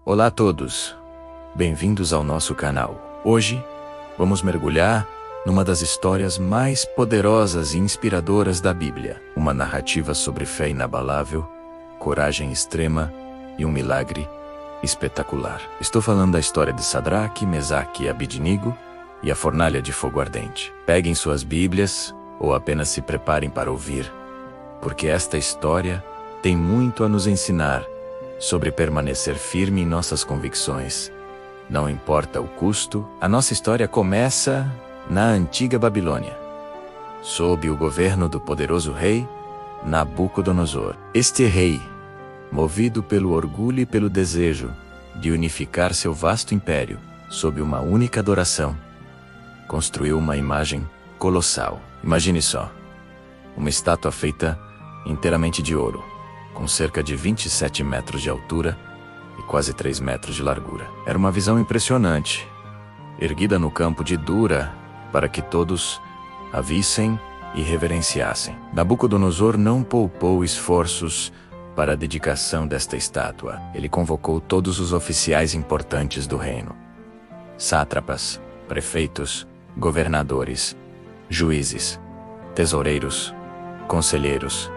Olá a todos, bem-vindos ao nosso canal. Hoje, vamos mergulhar numa das histórias mais poderosas e inspiradoras da Bíblia. Uma narrativa sobre fé inabalável, coragem extrema e um milagre espetacular. Estou falando da história de Sadraque, Mesaque e Abidinigo e a fornalha de fogo ardente. Peguem suas Bíblias ou apenas se preparem para ouvir, porque esta história tem muito a nos ensinar sobre permanecer firme em nossas convicções. Não importa o custo, a nossa história começa na antiga Babilônia, sob o governo do poderoso rei Nabucodonosor. Este rei, movido pelo orgulho e pelo desejo de unificar seu vasto império sob uma única adoração, construiu uma imagem colossal. Imagine só, uma estátua feita inteiramente de ouro, com cerca de 27 metros de altura e quase 3 metros de largura. Era uma visão impressionante, erguida no campo de Dura, para que todos a vissem e reverenciassem. Nabucodonosor não poupou esforços para a dedicação desta estátua. Ele convocou todos os oficiais importantes do reino: sátrapas, prefeitos, governadores, juízes, tesoureiros, conselheiros,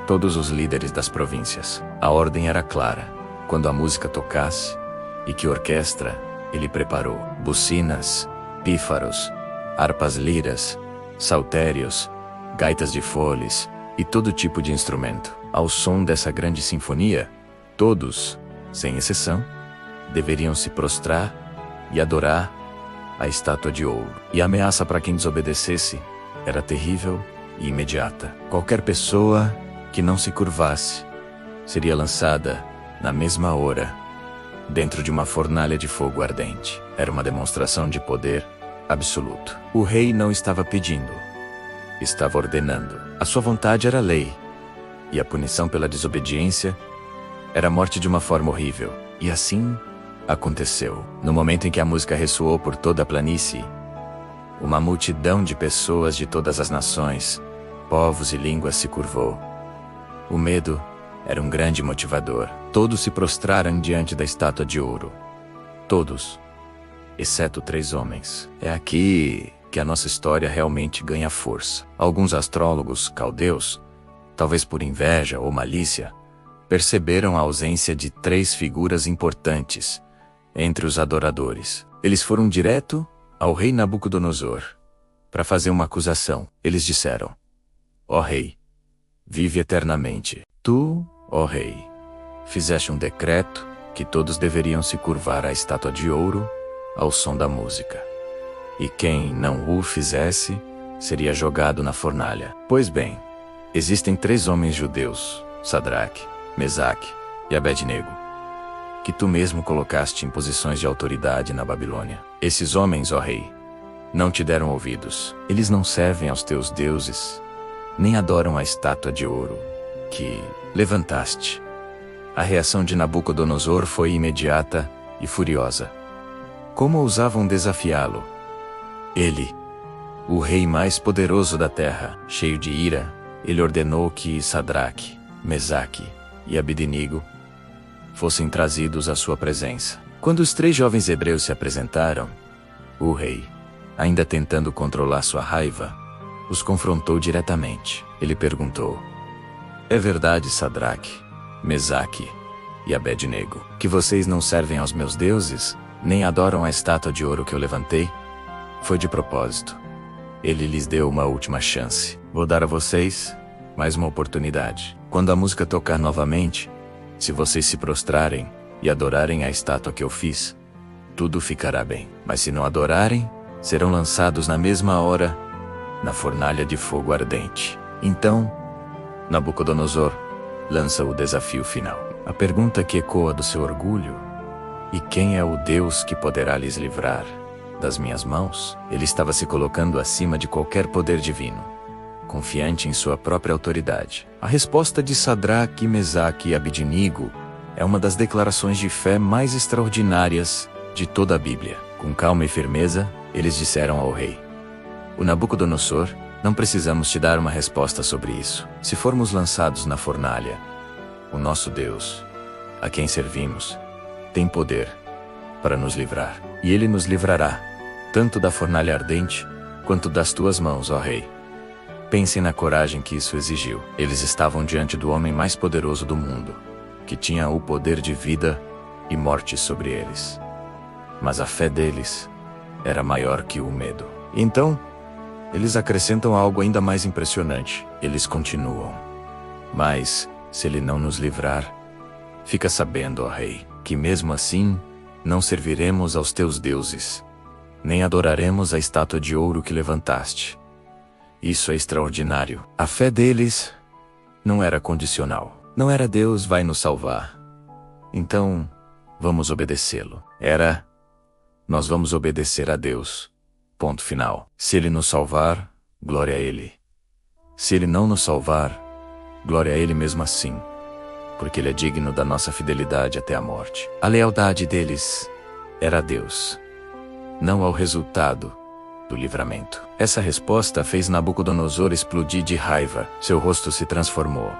todos os líderes das províncias. A ordem era clara: quando a música tocasse, e que orquestra ele preparou: bucinas, pífaros, harpas liras, saltérios, gaitas de foles e todo tipo de instrumento. Ao som dessa grande sinfonia, todos, sem exceção, deveriam se prostrar e adorar a estátua de ouro. E a ameaça para quem desobedecesse era terrível e imediata. Qualquer pessoa que não se curvasse seria lançada, na mesma hora, dentro de uma fornalha de fogo ardente. Era uma demonstração de poder absoluto. O rei não estava pedindo, estava ordenando. A sua vontade era lei, e a punição pela desobediência era a morte de uma forma horrível. E assim aconteceu. No momento em que a música ressoou por toda a planície, uma multidão de pessoas de todas as nações, povos e línguas se curvou. O medo era um grande motivador. Todos se prostraram diante da estátua de ouro. Todos, exceto 3 homens. É aqui que a nossa história realmente ganha força. Alguns astrólogos caldeus, talvez por inveja ou malícia, perceberam a ausência de 3 figuras importantes entre os adoradores. Eles foram direto ao rei Nabucodonosor para fazer uma acusação. Eles disseram: ó rei, vive eternamente. Tu, ó rei, fizeste um decreto que todos deveriam se curvar à estátua de ouro ao som da música, e quem não o fizesse seria jogado na fornalha. Pois bem, existem 3 homens judeus, Sadraque, Mesaque e Abednego, que tu mesmo colocaste em posições de autoridade na Babilônia. Esses homens, ó rei, não te deram ouvidos. Eles não servem aos teus deuses, nem adoram a estátua de ouro que levantaste. A reação de Nabucodonosor foi imediata e furiosa. Como ousavam desafiá-lo? Ele, o rei mais poderoso da terra, cheio de ira, ele ordenou que Sadraque, Mesaque e Abidinigo fossem trazidos à sua presença. Quando os 3 jovens hebreus se apresentaram, o rei, ainda tentando controlar sua raiva, os confrontou diretamente. Ele perguntou: é verdade, Sadraque, Mesaque e Abednego, que vocês não servem aos meus deuses, nem adoram a estátua de ouro que eu levantei? Foi de propósito. Ele lhes deu uma última chance. Vou dar a vocês mais uma oportunidade. Quando a música tocar novamente, se vocês se prostrarem e adorarem a estátua que eu fiz, tudo ficará bem. Mas se não adorarem, serão lançados na mesma hora na fornalha de fogo ardente. Então, Nabucodonosor lança o desafio final. A pergunta que ecoa do seu orgulho: e quem é o Deus que poderá lhes livrar das minhas mãos? Ele estava se colocando acima de qualquer poder divino, confiante em sua própria autoridade. A resposta de Sadraque, Mesaque e Abidinigo é uma das declarações de fé mais extraordinárias de toda a Bíblia. Com calma e firmeza, eles disseram ao rei: o Nabucodonosor, não precisamos te dar uma resposta sobre isso. Se formos lançados na fornalha, o nosso Deus, a quem servimos, tem poder para nos livrar, e ele nos livrará, tanto da fornalha ardente, quanto das tuas mãos, ó rei. Pensem na coragem que isso exigiu. Eles estavam diante do homem mais poderoso do mundo, que tinha o poder de vida e morte sobre eles. Mas a fé deles era maior que o medo. Então, eles acrescentam algo ainda mais impressionante. Eles continuam: mas, se ele não nos livrar, fica sabendo, ó rei, que mesmo assim, não serviremos aos teus deuses, nem adoraremos a estátua de ouro que levantaste. Isso é extraordinário. A fé deles não era condicional. Não era Deus vai nos salvar, então vamos obedecê-lo. Era nós vamos obedecer a Deus. Ponto final. Se ele nos salvar, glória a ele. Se ele não nos salvar, glória a ele mesmo assim, porque ele é digno da nossa fidelidade até a morte. A lealdade deles era a Deus, não ao resultado do livramento. Essa resposta fez Nabucodonosor explodir de raiva. Seu rosto se transformou.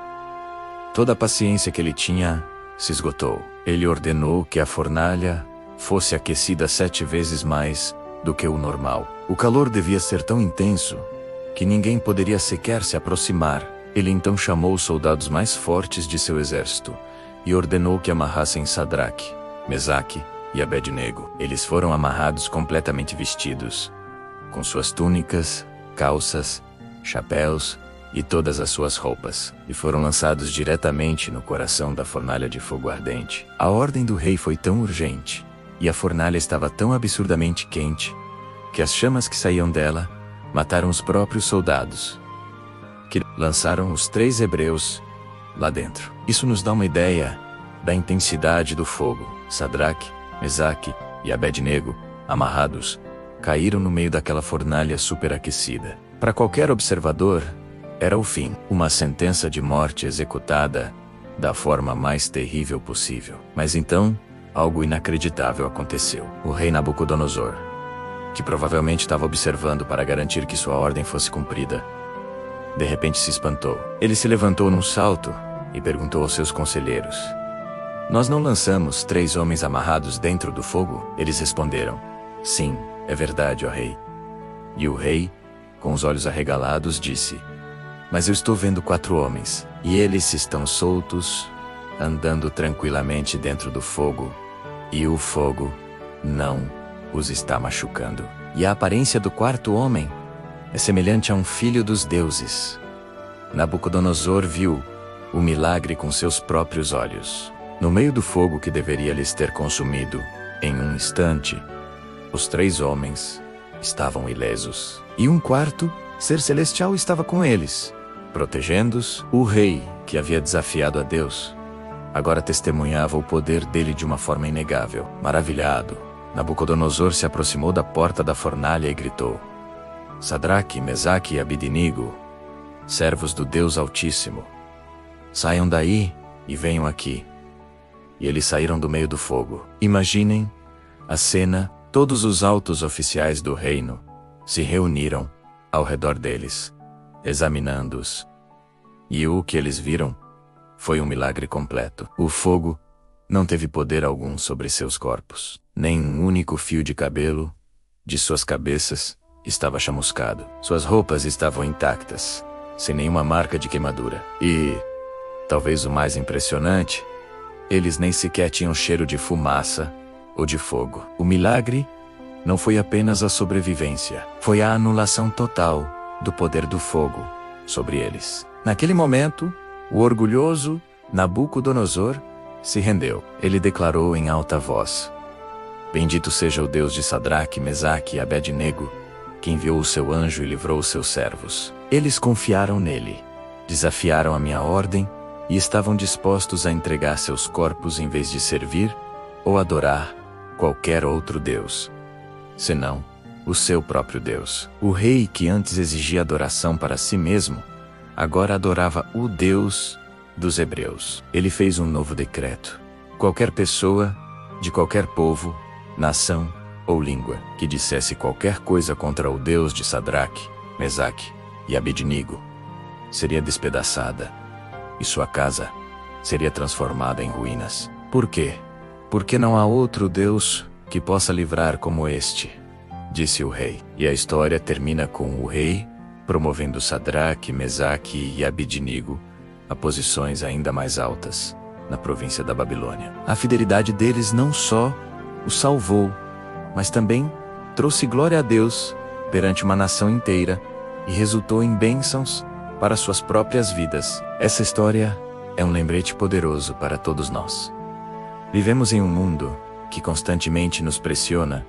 Toda a paciência que ele tinha se esgotou. Ele ordenou que a fornalha fosse aquecida 7 vezes mais do que o normal. O calor devia ser tão intenso que ninguém poderia sequer se aproximar. Ele então chamou os soldados mais fortes de seu exército e ordenou que amarrassem Sadraque, Mesaque e Abednego. Eles foram amarrados completamente vestidos, com suas túnicas, calças, chapéus e todas as suas roupas, e foram lançados diretamente no coração da fornalha de fogo ardente. A ordem do rei foi tão urgente, e a fornalha estava tão absurdamente quente, que as chamas que saíam dela mataram os próprios soldados, que lançaram os 3 hebreus lá dentro. Isso nos dá uma ideia da intensidade do fogo. Sadraque, Mesaque e Abednego, amarrados, caíram no meio daquela fornalha superaquecida. Para qualquer observador, era o fim. Uma sentença de morte executada da forma mais terrível possível. Mas então, algo inacreditável aconteceu. O rei Nabucodonosor, que provavelmente estava observando para garantir que sua ordem fosse cumprida, de repente se espantou. Ele se levantou num salto e perguntou aos seus conselheiros: nós não lançamos 3 homens amarrados dentro do fogo? Eles responderam: sim, é verdade, ó rei. E o rei, com os olhos arregalados, disse: mas eu estou vendo 4 homens, e eles estão soltos, andando tranquilamente dentro do fogo, e o fogo não os está machucando. E a aparência do 4º homem é semelhante a um filho dos deuses. Nabucodonosor viu o milagre com seus próprios olhos. No meio do fogo que deveria lhes ter consumido em um instante, os 3 homens estavam ilesos. E um 4º ser celestial estava com eles, protegendo-os. O rei, que havia desafiado a Deus, agora testemunhava o poder dele de uma forma inegável. Maravilhado, Nabucodonosor se aproximou da porta da fornalha e gritou: Sadraque, Mesaque e Abednego, servos do Deus Altíssimo, saiam daí e venham aqui. E eles saíram do meio do fogo. Imaginem a cena. Todos os altos oficiais do reino se reuniram ao redor deles, examinando-os. E o que eles viram foi um milagre completo. O fogo não teve poder algum sobre seus corpos. Nem um único fio de cabelo de suas cabeças estava chamuscado. Suas roupas estavam intactas, sem nenhuma marca de queimadura. E, talvez o mais impressionante, eles nem sequer tinham cheiro de fumaça ou de fogo. O milagre não foi apenas a sobrevivência, foi a anulação total do poder do fogo sobre eles. Naquele momento, o orgulhoso Nabucodonosor se rendeu. Ele declarou em alta voz: Bendito seja o Deus de Sadraque, Mesaque e Abednego, que enviou o seu anjo e livrou os seus servos. Eles confiaram nele, desafiaram a minha ordem e estavam dispostos a entregar seus corpos em vez de servir ou adorar qualquer outro Deus, senão o seu próprio Deus. O rei, que antes exigia adoração para si mesmo, agora adorava o Deus dos hebreus. Ele fez um novo decreto: qualquer pessoa, de qualquer povo, nação ou língua, que dissesse qualquer coisa contra o Deus de Sadraque, Mesaque e Abednego, seria despedaçada, e sua casa seria transformada em ruínas. Por quê? Porque não há outro Deus que possa livrar como este, disse o rei. E a história termina com o rei promovendo Sadraque, Mesaque e Abidinigo a posições ainda mais altas na província da Babilônia. A fidelidade deles não só os salvou, mas também trouxe glória a Deus perante uma nação inteira e resultou em bênçãos para suas próprias vidas. Essa história é um lembrete poderoso para todos nós. Vivemos em um mundo que constantemente nos pressiona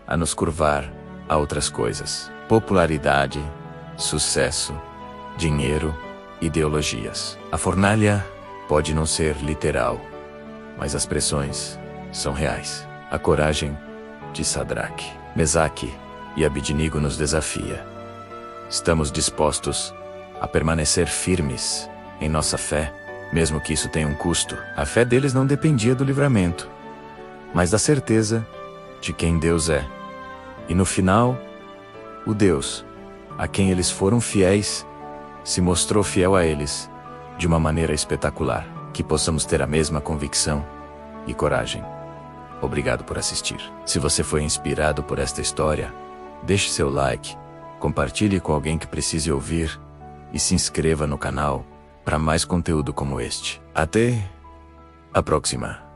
a nos curvar a outras coisas: popularidade, sucesso, dinheiro, ideologias. A fornalha pode não ser literal, mas as pressões são reais. A coragem de Sadraque, Mesaque e Abidinigo nos desafia. Estamos dispostos a permanecer firmes em nossa fé, mesmo que isso tenha um custo. A fé deles não dependia do livramento, mas da certeza de quem Deus é. E no final, o Deus a quem eles foram fiéis se mostrou fiel a eles de uma maneira espetacular. Que possamos ter a mesma convicção e coragem. Obrigado por assistir. Se você foi inspirado por esta história, deixe seu like, compartilhe com alguém que precise ouvir e se inscreva no canal para mais conteúdo como este. Até a próxima!